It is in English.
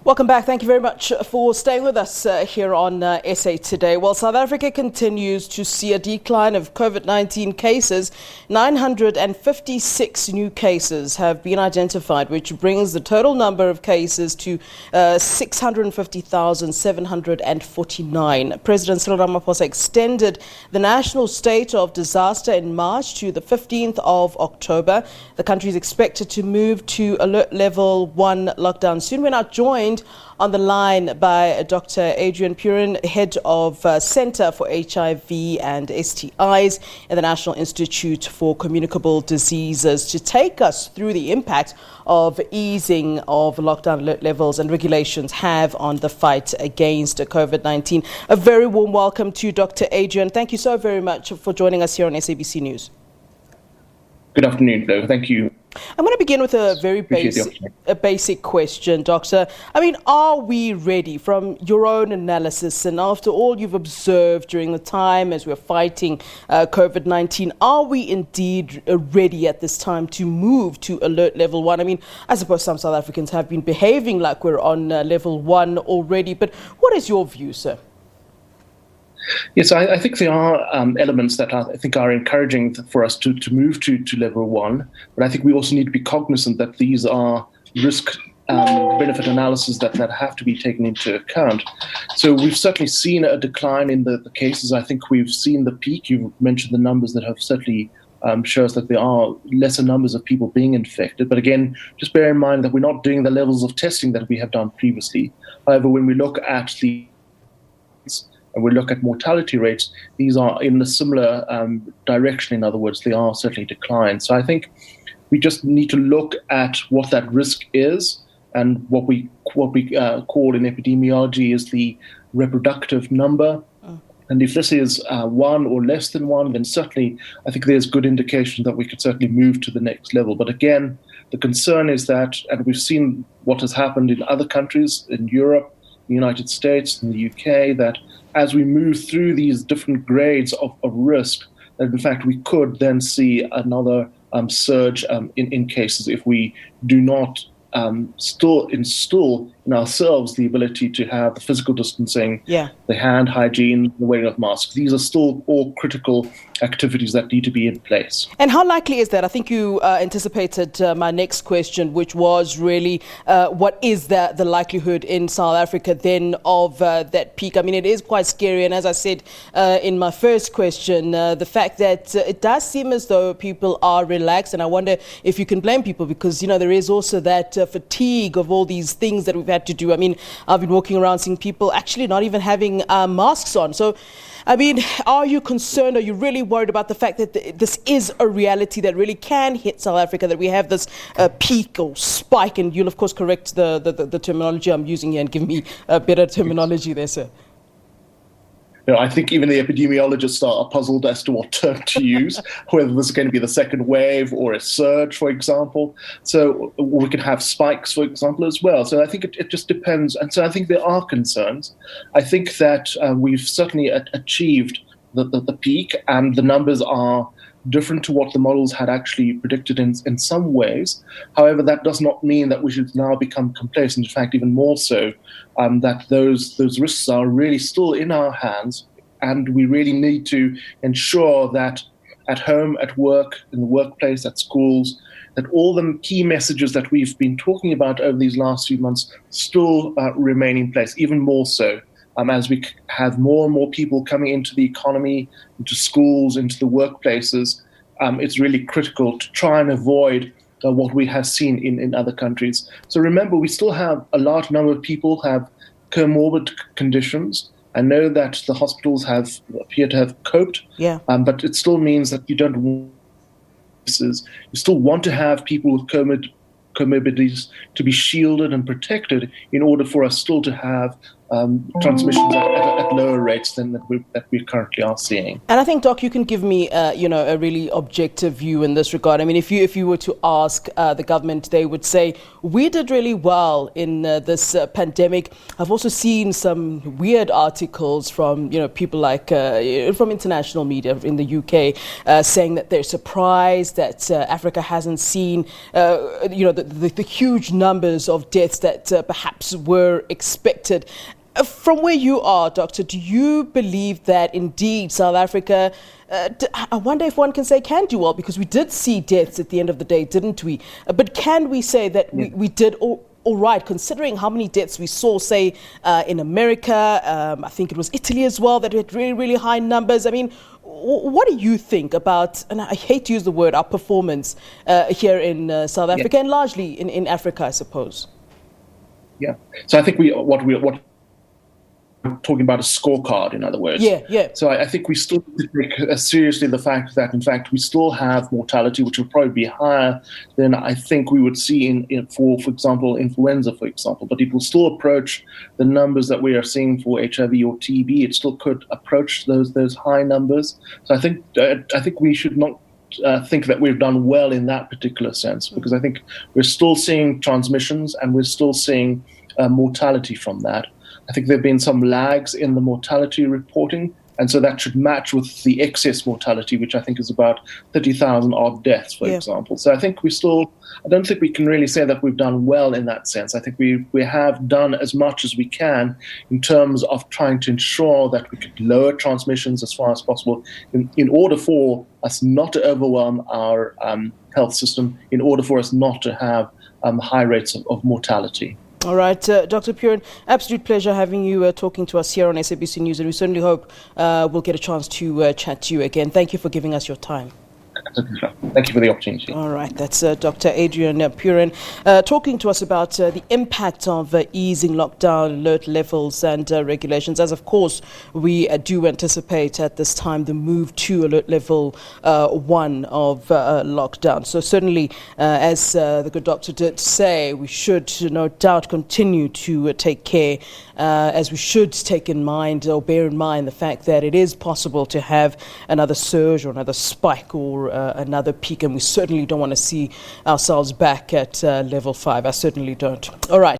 Welcome back. Thank you very much for staying with us here on SA Today. Well, South Africa continues to see a decline of COVID-19 cases. 956 new cases have been identified, which brings the total number of cases to 650,749. President Cyril Ramaphosa extended the national state of disaster in March to the 15th of October. The country is expected to move to alert level 1 lockdown soon. We're now joined on the line by Dr. Adrian Puren, head of Center for HIV and STIs at the National Institute for Communicable Diseases, to take us through the impact of easing of lockdown alert levels and regulations have on the fight against COVID-19. A very warm welcome to Dr. Adrian. Thank you so very much for joining us here on SABC News. Good afternoon, Flo. Thank you. I'm going to begin with a very basic question, Doctor. I mean, are we ready from your own analysis and after all you've observed during the time as we're fighting COVID-19, are we indeed ready at this time to move to alert level 1? I mean, I suppose some South Africans have been behaving like we're on level 1 already, but what is your view, sir? Yes, I think there are elements that I think are encouraging for us to move to level 1, but I think we also need to be cognizant that these are risk-benefit analysis that have to be taken into account. So we've certainly seen a decline in the cases. I think we've seen the peak. You mentioned the numbers that have certainly shows that there are lesser numbers of people being infected. But again, just bear in mind that we're not doing the levels of testing that we have done previously. However, when we look at and we look at mortality rates, these are in a similar direction. In other words, they are certainly declined. So I think we just need to look at what that risk is, and what we call in epidemiology is the reproductive number. And if this is 1 or less than 1, then certainly I think there's good indication that we could certainly move to the next level. But again, the concern is that, and we've seen what has happened in other countries, in Europe, the United States, and the UK, that as we move through these different grades of risk, that in fact we could then see another surge in cases if we do not still install in ourselves the ability to have the physical distancing, the hand hygiene, the wearing of masks. These are still all critical activities that need to be in place. And how likely is that? I think you anticipated my next question, which was really what is the likelihood in South Africa then of that peak? I mean, it is quite scary. And as I said in my first question, the fact that it does seem as though people are relaxed. And I wonder if you can blame people because, you know, there is also that fatigue of all these things that we've had to do. I mean, I've been walking around seeing people actually not even having masks on. So, I mean, are you concerned? Are you really worried about the fact that this is a reality that really can hit South Africa, that we have this peak or spike? And you'll, of course, correct the terminology I'm using here and give me a better terminology there, sir. You know, I think even the epidemiologists are puzzled as to what term to use, whether this is going to be the second wave or a surge, for example. So we could have spikes, for example, as well. So I think it just depends. And so I think there are concerns. I think that we've certainly achieved the peak, and the numbers are different to what the models had actually predicted in some ways. However, that does not mean that we should now become complacent. In fact, even more so, that those risks are really still in our hands, and we really need to ensure that at home, at work, in the workplace, at schools, that all the key messages that we've been talking about over these last few months still remain in place, even more so. As we have more and more people coming into the economy, into schools, into the workplaces, it's really critical to try and avoid what we have seen in other countries. So remember, we still have a large number of people have comorbid conditions. I know that the hospitals appear to have coped, but it still means that you still want to have people with comorbidities to be shielded and protected in order for us still to have transmissions at lower rates than that we currently are seeing. And I think, Doc, you can give me, a really objective view in this regard. I mean, if you were to ask the government, they would say, we did really well in this pandemic. I've also seen some weird articles from, people like from international media in the UK saying that they're surprised that Africa hasn't seen, the huge numbers of deaths that perhaps were expected. From where you are, Doctor, do you believe that indeed South Africa, I wonder if one can say can do well, because we did see deaths at the end of the day, didn't we? But can we say that we did all right, considering how many deaths we saw, say, in America, I think it was Italy as well, that had really, really high numbers. I mean, what do you think about, and I hate to use the word, our performance here in South Africa and largely in Africa, I suppose? Yeah. So I think what we're talking about a scorecard, in other words. Yeah. So I think we still take seriously the fact that, in fact, we still have mortality, which will probably be higher than I think we would see for example, influenza, for example. But it will still approach the numbers that we are seeing for HIV or TB. It still could approach those high numbers. So I think we should not think that we've done well in that particular sense, because I think we're still seeing transmissions and we're still seeing mortality from that. I think there have been some lags in the mortality reporting, and so that should match with the excess mortality, which I think is about 30,000 odd deaths, for example. So I think I don't think we can really say that we've done well in that sense. I think we have done as much as we can in terms of trying to ensure that we could lower transmissions as far as possible in order for us not to overwhelm our health system, in order for us not to have high rates of mortality. All right, Dr. Puren, absolute pleasure having you talking to us here on SABC News, and we certainly hope we'll get a chance to chat to you again. Thank you for giving us your time. Thank you for the opportunity. All right, that's Dr. Adrian Puren talking to us about the impact of easing lockdown alert levels and regulations, as of course we do anticipate at this time the move to alert level 1 of lockdown. So certainly, as the good doctor did say, we should no doubt continue to take care, as we should take in mind or bear in mind the fact that it is possible to have another surge or another spike or another peak, and we certainly don't want to see ourselves back at level 5. I certainly don't. All right.